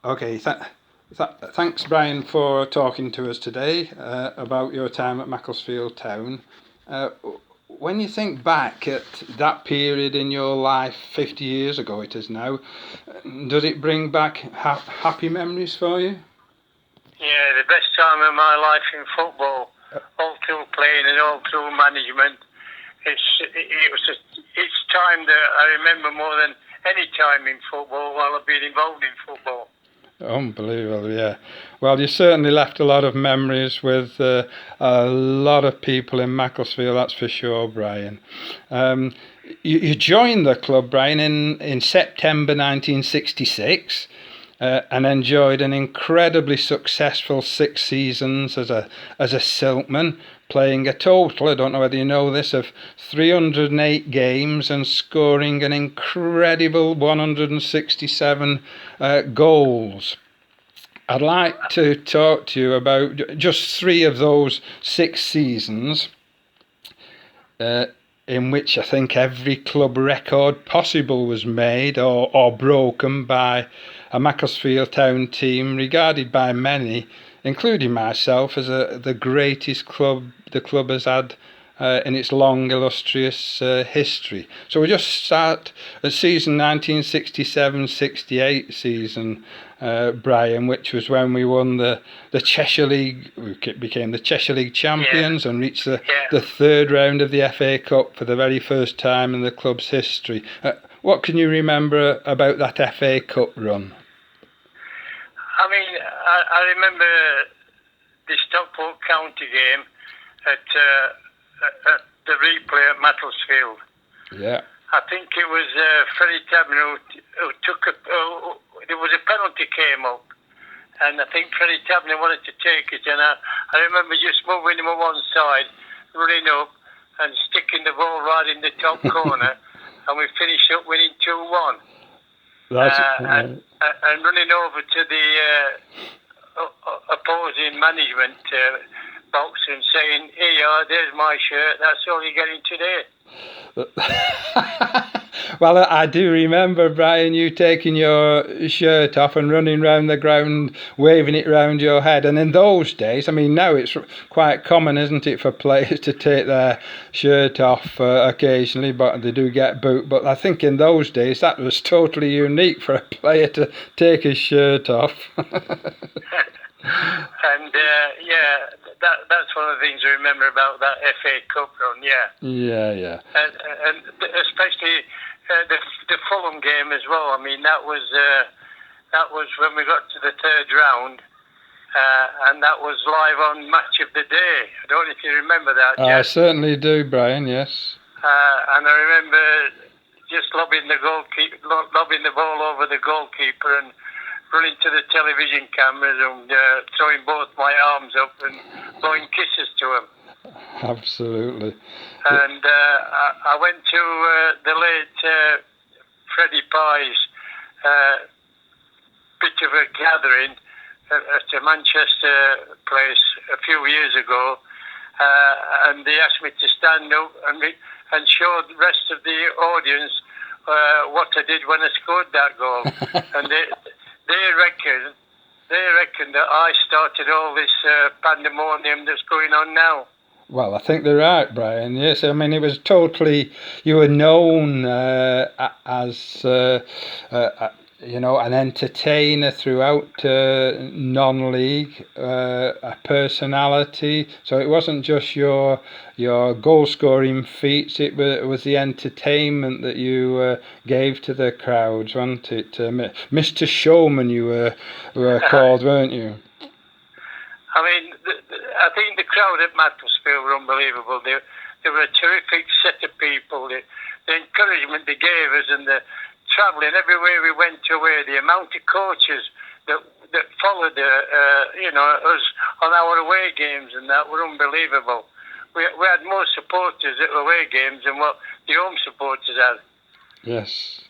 Okay, thanks, Brian, for talking to us today about your time at Macclesfield Town. When you think back at that period in your life, 50 years ago it is now, does it bring back happy memories for you? Yeah, the best time of my life in football, all through playing and all through management. It's time that I remember more than any time in football while I've been involved in football. Unbelievable, yeah. Well, you certainly left a lot of memories with a lot of people in Macclesfield, that's for sure, Brian. You joined the club, Brian, in September 1966 and enjoyed an incredibly successful 6 seasons as a Silkman, playing a total, I don't know whether you know this, of 308 games and scoring an incredible 167 goals. I'd like to talk to you about just 3 of those 6 seasons in which I think every club record possible was made or broken by a Macclesfield Town team regarded by many, including myself, as the greatest club the club has had in its long, illustrious history. So we just start at season 1967-68 season, Brian, which was when we won the Cheshire League. We became the Cheshire League champions and reached the 3rd round of the FA Cup for the very first time in the club's history. What can you remember about that FA Cup run? I mean, I remember the Stockport County game at the replay at Macclesfield. Yeah. I think it was Freddie Tabner who took there was a penalty came up, and I think Freddie Tabner wanted to take it, and I remember just moving him on one side, running up and sticking the ball right in the top corner, and we finished up winning 2-1. And running over to the opposing management box and saying, "Here you are, there's my shirt, that's all you're getting today." Well, I do remember, Brian, you taking your shirt off and running round the ground, waving it round your head. And in those days, I mean, now it's quite common, isn't it, for players to take their shirt off occasionally, but they do get boot. But I think in those days, that was totally unique for a player to take his shirt off. And that's one of the things I remember about that FA Cup run. Yeah. And especially the Fulham game as well. I mean, that was when we got to the 3rd round, and that was live on Match of the Day. I don't know if you remember that. I certainly do, Brian. Yes. And I remember just lobbing the ball over the goalkeeper and running to the television cameras and throwing both my arms up and blowing kisses to him. Absolutely. And I went to the late Freddie Pye's bit of a gathering at a Manchester place a few years ago, and they asked me to stand up and show the rest of the audience what I did when I scored that goal. And they reckon that I started all this pandemonium that's going on now. Well, I think they're right, Brian. Yes, I mean, it was totally, you were known as, an entertainer throughout non-league, a personality. So it wasn't just your goal-scoring feats, it was the entertainment that you gave to the crowds, wasn't it? Mr. Showman you were called, weren't you? I mean, I think the crowd at Macclesfield were unbelievable. They were a terrific set of people. The encouragement they gave us and the travelling everywhere we went away, the amount of coaches that followed us on our away games and that were unbelievable. We had more supporters at away games than what the home supporters had. Yes.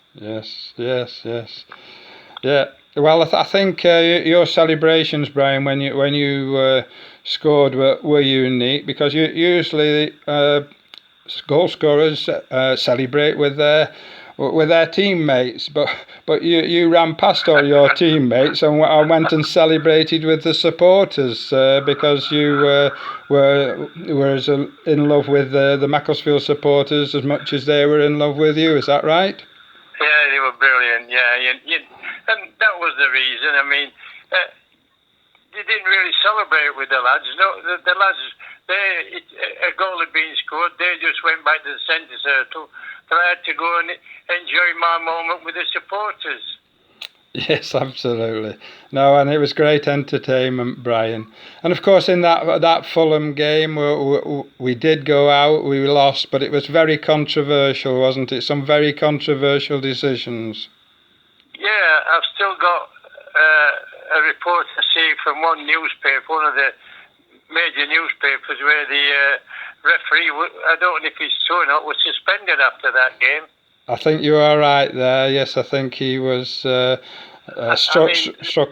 Yeah. Well, I think your celebrations, Brian, when you scored were unique, because usually goal scorers celebrate with their were their teammates, but you ran past all your teammates and went and celebrated with the supporters because you were as in love with the Macclesfield supporters as much as they were in love with you. Is that right? Yeah, they were brilliant. Yeah, and that was the reason. I mean, they didn't really celebrate with the lads. No, the lads, a goal had been scored. They just went back to the centre circle. So I had to go and enjoy my moment with the supporters. Yes, absolutely. No, and it was great entertainment, Brian. And of course, in that Fulham game, we did go out. We lost, but it was very controversial, wasn't it? Some very controversial decisions. Yeah, I've still got a report I see from one newspaper, one of the major newspapers, where the referee, I don't know if he's true or not, was suspended after that game. I think you are right there. Yes, I think he was struck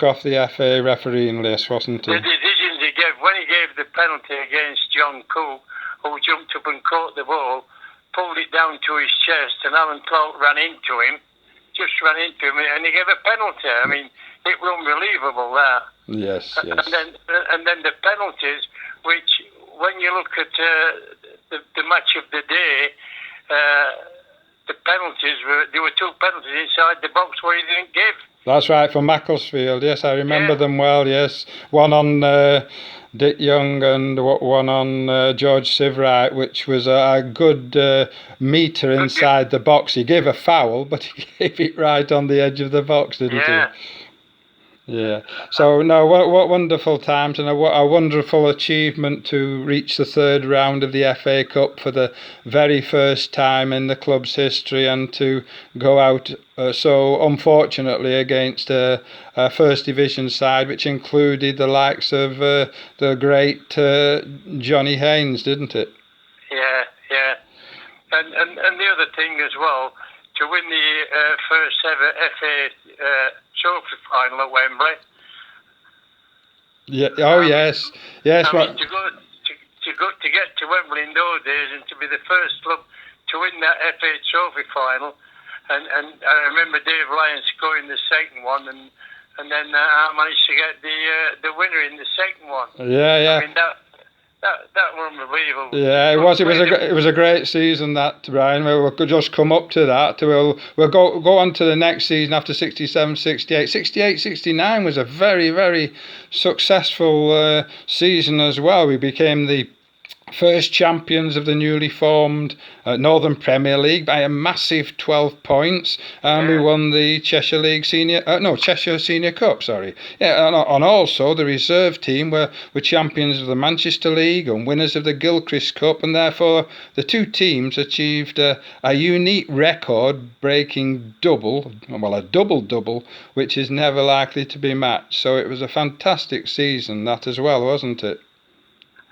off the FA refereeing list, wasn't he? The decisions he gave, when he gave the penalty against John Cook, who jumped up and caught the ball, pulled it down to his chest, and Alan Clark ran into him, and he gave a penalty. I mean, it was unbelievable, that. Yes. And then the penalties, which, when you look at the match of the day, the penalties there were two penalties inside the box where he didn't give. That's right, for Macclesfield. Yes, I remember them well. Yes, one on Dick Young and one on George Sivrite, which was a good metre inside the box. He gave a foul, but he gave it right on the edge of the box, didn't he? Yeah. So, no, what wonderful times, and a wonderful achievement to reach the third round of the FA Cup for the very first time in the club's history, and to go out so unfortunately against a First Division side, which included the likes of the great Johnny Haynes, didn't it? Yeah. And the other thing as well, to win the first ever FA Trophy final at Wembley. Yeah. Oh yes. I mean, to get to Wembley in those days and to be the first club to win that FA Trophy final, and I remember Dave Lyon scoring the second one, and then I managed to get the winner in the second one. Yeah. I mean, that was unbelievable. Yeah, it was. It was a great season, that, Brian. We'll just come up to that. We'll go on to the next season after 67, 68. 68, 69 was a very, very successful season as well. We became the first champions of the newly formed Northern Premier League by a massive 12 points, and we won the Cheshire Senior Cup. And also the reserve team were champions of the Manchester League and winners of the Gilchrist Cup, and therefore the two teams achieved a unique record-breaking a double, which is never likely to be matched. So it was a fantastic season, that as well, wasn't it?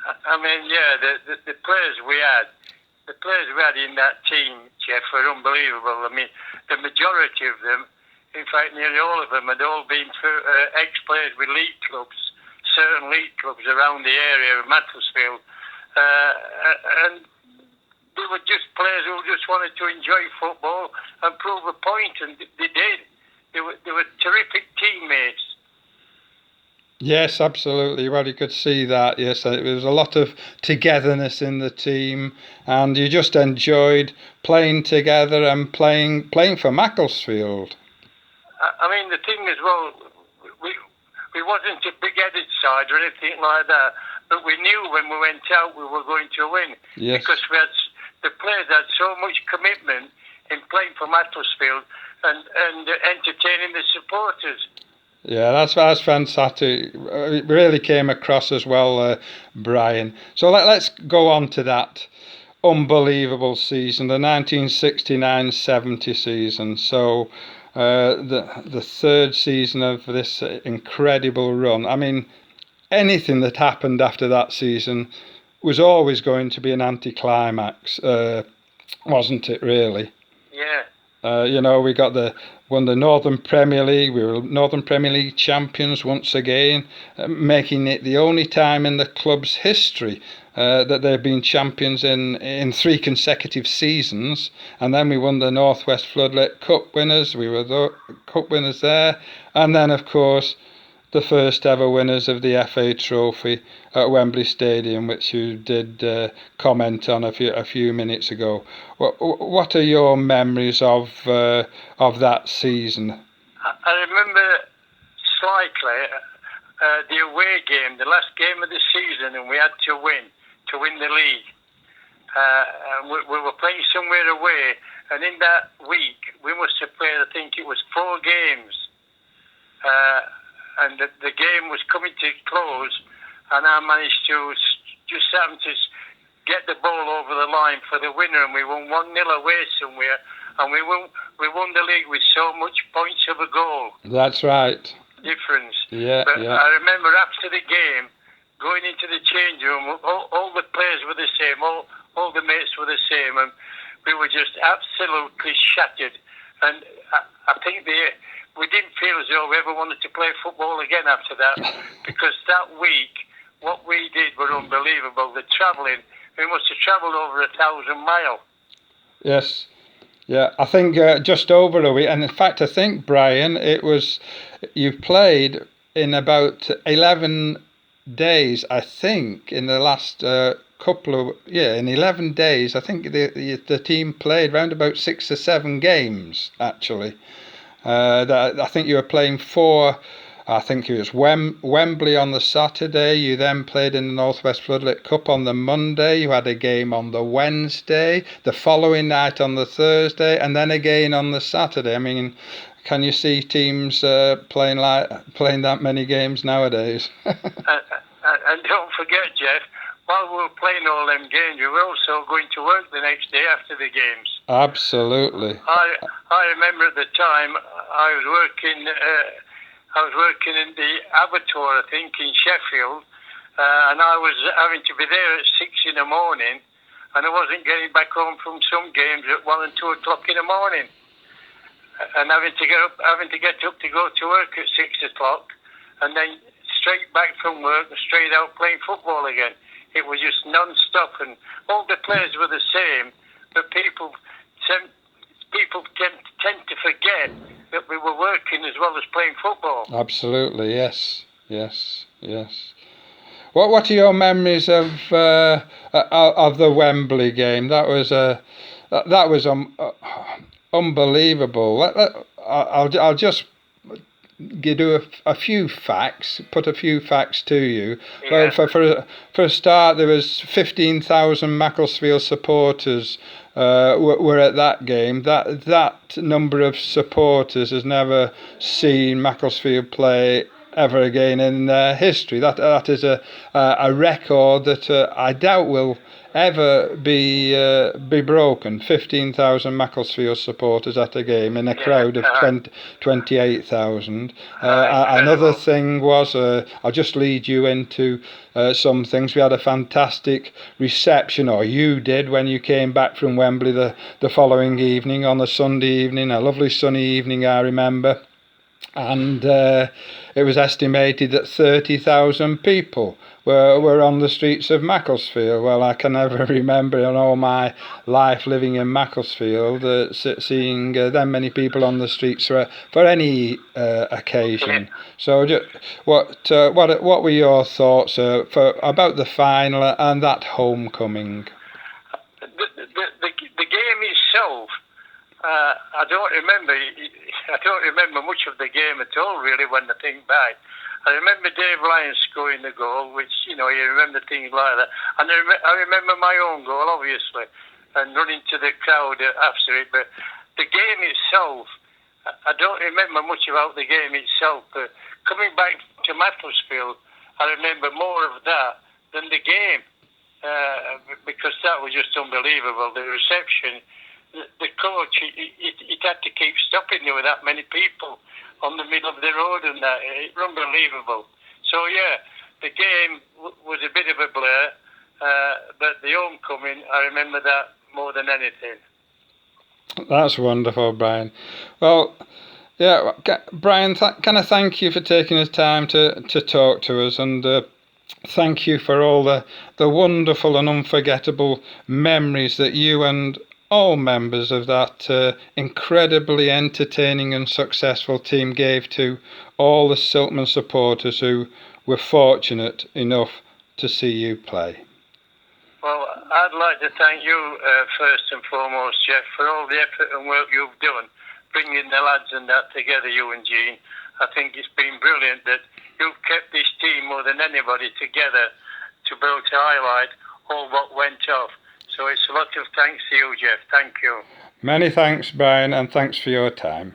I mean, the players we had in that team, Geoff, were unbelievable. I mean, the majority of them, in fact, nearly all of them, had all been ex-players with league clubs, certain league clubs around the area of Macclesfield, and they were just players who just wanted to enjoy football and prove a point, and they did. They were terrific teammates. Yes, absolutely. Well, you could see that. Yes, there was a lot of togetherness in the team, and you just enjoyed playing together and playing for Macclesfield. I mean, the thing as well, we wasn't a big-headed side or anything like that, but we knew when we went out we were going to win. Yes. Because the players had so much commitment in playing for Macclesfield and entertaining the supporters. Yeah, that's fantastic. It really came across as well, Brian. So let's go on to that unbelievable season, the 1969-70 season. So the third season of this incredible run. I mean, anything that happened after that season was always going to be an anticlimax, wasn't it, really? Yeah. We won the Northern Premier League. We were Northern Premier League champions once again, making it the only time in the club's history that they've been champions in 3 consecutive seasons, and then we won the Northwest Floodlit Cup winners. We were the cup winners there, and then of course the first ever winners of the FA Trophy at Wembley Stadium, which you did comment on a few minutes ago. What are your memories of that season? I remember slightly the away game, the last game of the season, and we had to win the league. We were playing somewhere away, and in that week we must have played, I think it was 4 games, and the game was coming to close, and I managed to just happen to get the ball over the line for the winner, and we won 1-0 away somewhere, and we won the league with so much points of a goal. That's right. Difference. Yeah, but yeah. I remember after the game, going into the change room, all the players were the same, all the mates were the same, and we were just absolutely shattered. And I think we didn't feel as though we ever wanted to play football again after that, because that week, what we did were unbelievable. The travelling, we must have travelled over 1,000 miles. Yes. Yeah, I think just over a week, and in fact, I think, Brian, you played in about 11 days. I think in the last in 11 days, I think the team played around about 6 or 7 games actually. I think you were playing 4. I think it was Wembley on the Saturday. You then played in the Northwest Floodlit Cup on the Monday. You had a game on the Wednesday, the following night on the Thursday, and then again on the Saturday. I mean, can you see teams playing that many games nowadays? And don't forget, Geoff, while we were playing all them games, we were also going to work the next day after the games. Absolutely. I remember at the time I was working in the abattoir, I think, in Sheffield, and I was having to be there at 6 in the morning, and I wasn't getting back home from some games at 1 and 2 o'clock in the morning, and having to get up to go to work at 6 o'clock, and then straight back from work and straight out playing football again. It was just non-stop, and all the players were the same, but people tend to forget that we were working as well as playing football. Absolutely, yes. What are your memories of the Wembley game? That was unbelievable. I'll just do a few facts, put a few facts to you. Yeah. Well, for a start, there was 15,000 Macclesfield supporters were at that game. That number of supporters has never seen Macclesfield play ever again in their history. That is a record that I doubt will ever be broken. 15,000 Macclesfield supporters at a game in a crowd of 28,000. Another thing was, I'll just lead you into some things. We had a fantastic reception, or you did, when you came back from Wembley the following evening, on a Sunday evening, a lovely sunny evening, I remember. And it was estimated that 30,000 people were on the streets of Macclesfield. Well, I can never remember in all my life living in Macclesfield seeing that many people on the streets for any occasion. So, what were your thoughts about the final and that homecoming? The game itself, I don't remember much of the game at all, really, when I think back. I remember Dave Lyons scoring the goal, which, you remember things like that. And I remember my own goal, obviously, and running to the crowd after it. But the game itself, I don't remember much about the game itself. But coming back to Macclesfield, I remember more of that than the game, because that was just unbelievable. The reception, the coach, it had to keep stopping. There were that many people on the middle of the road, and that, it was unbelievable. So yeah, the game was a bit of a blur, but the homecoming, I remember that more than anything. That's wonderful, Brian. Well, yeah, Brian, can I thank you for taking the time to talk to us, and thank you for all the wonderful and unforgettable memories that you and all members of that incredibly entertaining and successful team gave to all the Silkmen supporters who were fortunate enough to see you play. Well, I'd like to thank you first and foremost, Geoff, for all the effort and work you've done, bringing the lads and that together, you and Jean. I think it's been brilliant that you've kept this team more than anybody together to be able to highlight all what went off. So it's a lot of thanks to you, Geoff. Thank you. Many thanks, Brian, and thanks for your time.